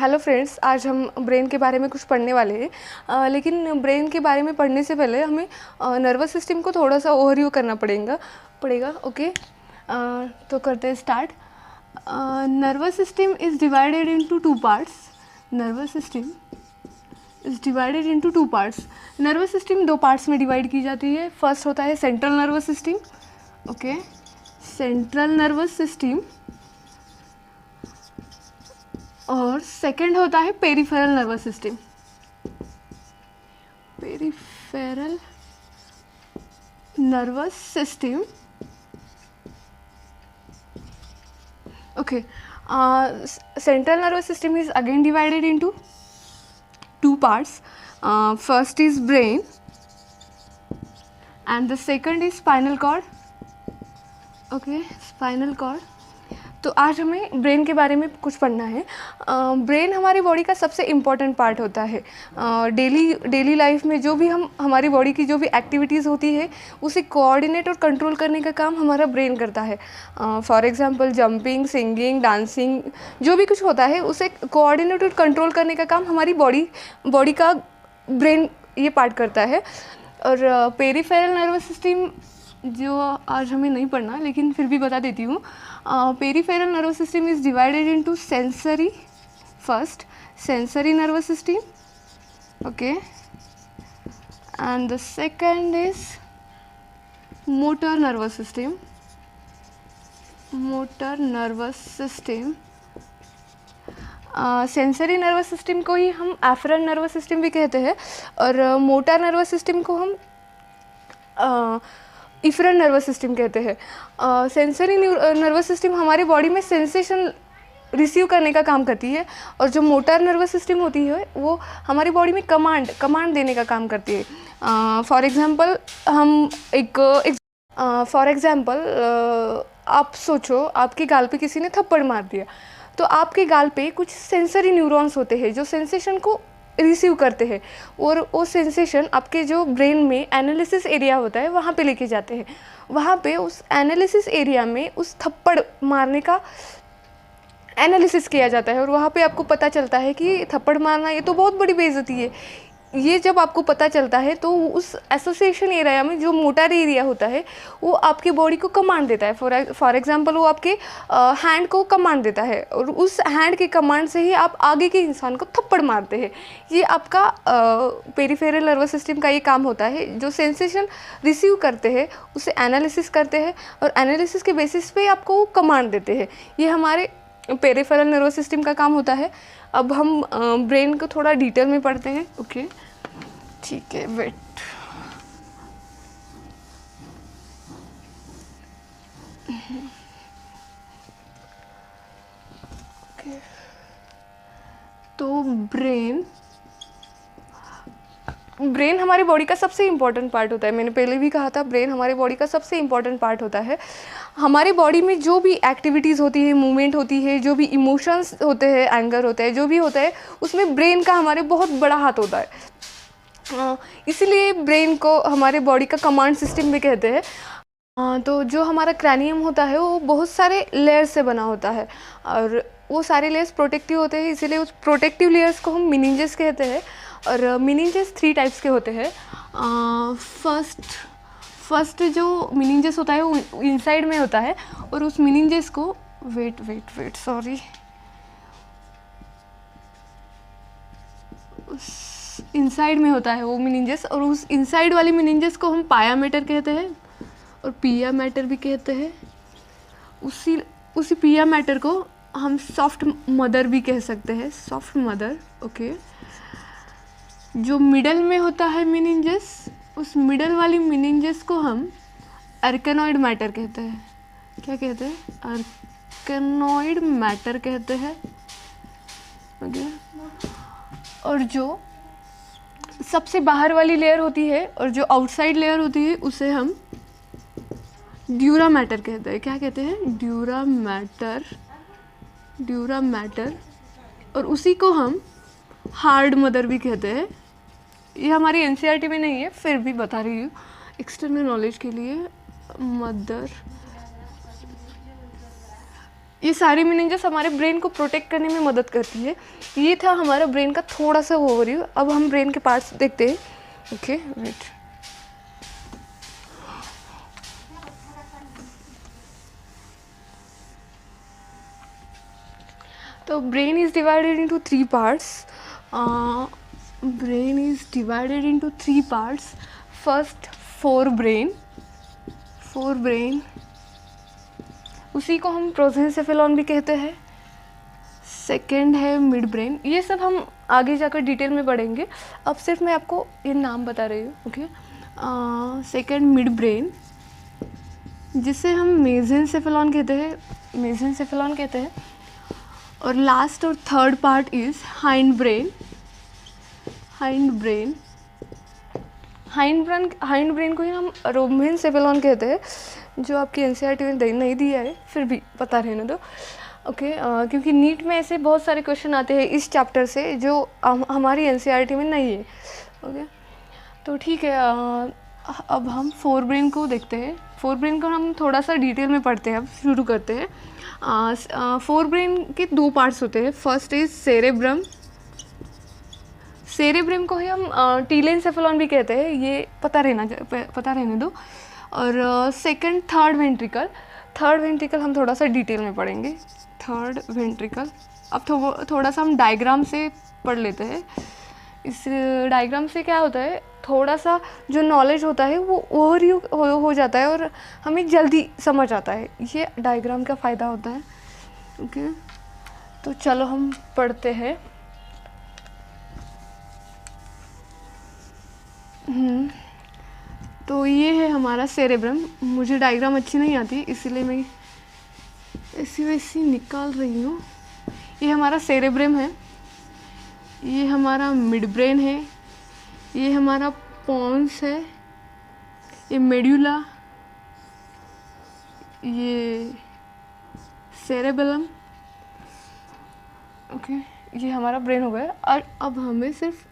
Hello friends, आज हम brain के बारे में कुछ पढ़ने वाले हैं। लेकिन ब्रेन के बारे में पढ़ने से पहले हमें नर्वस सिस्टम को थोड़ा सा ओवरव्यू करना पड़ेगा। ओके, तो करते हैं start. Nervous system is divided into two parts. Nervous system is divided into two parts. Nervous system दो पार्ट्स में डिवाइड की जाती है। फर्स्ट होता है central nervous system. Okay, central nervous system. और सेकंड होता है peripheral nervous system. Peripheral nervous system. Okay, central nervous system is again divided into two parts. First is brain and the second is spinal cord. Okay, spinal cord. तो आज हमें brain के बारे में कुछ पढ़ना है। ब्रेन हमारी बॉडी का सबसे इम्पॉर्टेंट पार्ट होता है। डेली लाइफ में जो भी हमारी बॉडी की जो भी एक्टिविटीज़ होती है उसे कोऑर्डिनेट और कंट्रोल करने का काम हमारा ब्रेन करता है। For example jumping, singing, dancing, जो भी कुछ होता है उसे कोऑर्डिनेट और कंट्रोल करने का काम हमारी बॉडी का ब्रेन ये पार्ट करता है। और पेरिफेरल नर्वस सिस्टम जो आज हमें नहीं पढ़ना, लेकिन फिर भी बता देती हूँ। Peripheral nervous system is divided into sensory. First sensory nervous system, okay, and the second is motor nervous system. Motor nervous system, sensory nervous system को ही हम एफरेंट नर्वस सिस्टम भी कहते हैं और मोटर नर्वस सिस्टम को हम efferent nervous system कहते हैं। सेंसरी नर्वस सिस्टम हमारी बॉडी में सेंसेशन रिसीव करने का काम करती है और जो मोटर नर्वस सिस्टम होती है वो हमारी बॉडी में कमांड देने का काम करती है। फॉर एग्जांपल आप सोचो, आपके गाल पे किसी ने थप्पड़ मार दिया, तो आपके गाल पे कुछ सेंसरी न्यूरॉन्स होते हैं जो सेंसेशन को रिसीव करते हैं और वो सेंसेशन आपके जो ब्रेन में एनालिसिस एरिया होता है वहाँ पे लेके जाते हैं। वहाँ पे उस एनालिसिस एरिया में उस थप्पड़ मारने का एनालिसिस किया जाता है और वहाँ पे आपको पता चलता है कि थप्पड़ मारना ये तो बहुत बड़ी बेइज्जती है। ये जब आपको पता चलता है तो उस एसोसिएशन एरिया में जो मोटर एरिया होता है वो आपकी बॉडी को कमांड देता है। फॉर एग्जांपल वो आपके हैंड को कमांड देता है और उस हैंड के कमांड से ही आप आगे के इंसान को थप्पड़ मारते हैं। ये आपका पेरिफेरल नर्वस सिस्टम का ये काम होता है। जो सेंसेशन रिसीव करते हैं उसे एनालिसिस करते हैं और एनालिसिस के बेसिस पे आपको वो कमांड देते हैं। ये हमारे पेरिफेरल नर्वस सिस्टम का काम होता है। अब हम ब्रेन को थोड़ा डिटेल में पढ़ते हैं। ओके, ठीक है, वेट। ओके, तो ब्रेन हमारी बॉडी का सबसे इम्पॉर्टेंट पार्ट होता है। मैंने पहले भी कहा था, ब्रेन हमारी बॉडी का सबसे इम्पॉर्टेंट पार्ट होता है। हमारी बॉडी में जो भी एक्टिविटीज़ होती है, मूवमेंट होती है, जो भी इमोशंस होते हैं, एंगर होता है, जो भी होता है उसमें ब्रेन का हमारे बहुत बड़ा हाथ होता है। इसीलिए ब्रेन को हमारे बॉडी का कमांड सिस्टम भी कहते हैं। तो जो हमारा क्रैनियम होता है वो बहुत सारे लेयर्स से बना होता है और वो सारे लेयर्स प्रोटेक्टिव होते हैं, इसीलिए उस प्रोटेक्टिव लेयर्स को हम मेनिंजेस कहते हैं। और मेनिंजेस 3 टाइप्स के होते हैं। फर्स्ट जो मेनिंजेस होता है वो इनसाइड में होता है और उस मेनिंजेस को वेट सॉरी, उस इनसाइड में होता है वो मेनिंजेस और उस इनसाइड वाली मेनिंजेस को हम पाया मैटर कहते हैं और पिया मैटर भी कहते हैं। उसी पिया मैटर को हम सॉफ्ट मदर भी कह सकते हैं, सॉफ्ट मदर। ओके, जो मिडल में होता है मेनिंजेस, उस मिडल वाली मेनिंजेस को हम आर्कनोइड मैटर कहते हैं। क्या कहते हैं? आर्कनोइड मैटर कहते हैं। ओके, और जो सबसे बाहर वाली लेयर होती है और जो आउटसाइड लेयर होती है उसे हम ड्यूरा मैटर कहते हैं। क्या कहते हैं? Dura mater. और उसी को हम हार्ड मदर भी कहते हैं। ये हमारी एनसीईआरटी में नहीं है, फिर भी बता रही हूँ एक्सटर्नल नॉलेज के लिए। मदर ये सारी मीनिंग्स हमारे ब्रेन को प्रोटेक्ट करने में मदद करती है। ये था हमारा ब्रेन का थोड़ा सा ओवरव्यू। अब हम ब्रेन के पार्ट्स देखते हैं। Okay wait. तो brain is divided into 3 parts. Brain is divided into 3 parts. First forebrain, उसी को हम प्रोजेंसेफेलॉन भी कहते हैं। सेकंड है मिड ब्रेन। ये सब हम आगे जाकर डिटेल में पढ़ेंगे, अब सिर्फ मैं आपको ये नाम बता रही हूँ। ओके, सेकंड मिड ब्रेन, जिसे हम मेसेंसेफेलॉन कहते हैं। और लास्ट और third part is hind brain. Hind brain को ही हम रोमेनसेफेलॉन कहते हैं, जो आपकी एनसीईआरटी में नहीं दिया है, फिर भी पता रहने दो। ओके, क्योंकि नीट में ऐसे बहुत सारे क्वेश्चन आते हैं इस चैप्टर से जो हमारी एनसीईआरटी में नहीं है। ओके, तो ठीक है, अब हम फोर ब्रेन को देखते हैं। फोर ब्रेन को हम थोड़ा सा डिटेल में पढ़ते हैं। अब शुरू करते हैं। फोर ब्रेन के 2 पार्ट्स होते हैं। फर्स्ट इज सेरेब्रम को ही हम टीलेंसेफेलॉन भी कहते हैं, ये पता रहने दो। और सेकंड थर्ड वेंट्रिकल हम थोड़ा सा डिटेल में पढ़ेंगे। थर्ड वेंट्रिकल, अब थोड़ा सा हम डायग्राम से पढ़ लेते हैं। इस डायग्राम से क्या होता है, थोड़ा सा जो नॉलेज होता है वो ओवरव्यू हो जाता है और हमें जल्दी समझ आता है। ये डायग्राम का फ़ायदा होता है। ओके, तो चलो हम पढ़ते हैं। तो ये है हमारा सेरेब्रम। मुझे डायग्राम अच्छी नहीं आती, इसीलिए मैं ऐसी वैसी निकाल रही हूँ। ये हमारा सेरेब्रम है, ये हमारा मिड ब्रेन है, ये हमारा पोन्स है, ये मेड्यूला, ये सेरेबेलम। ओके, ये हमारा ब्रेन हो गया। और अब हमें सिर्फ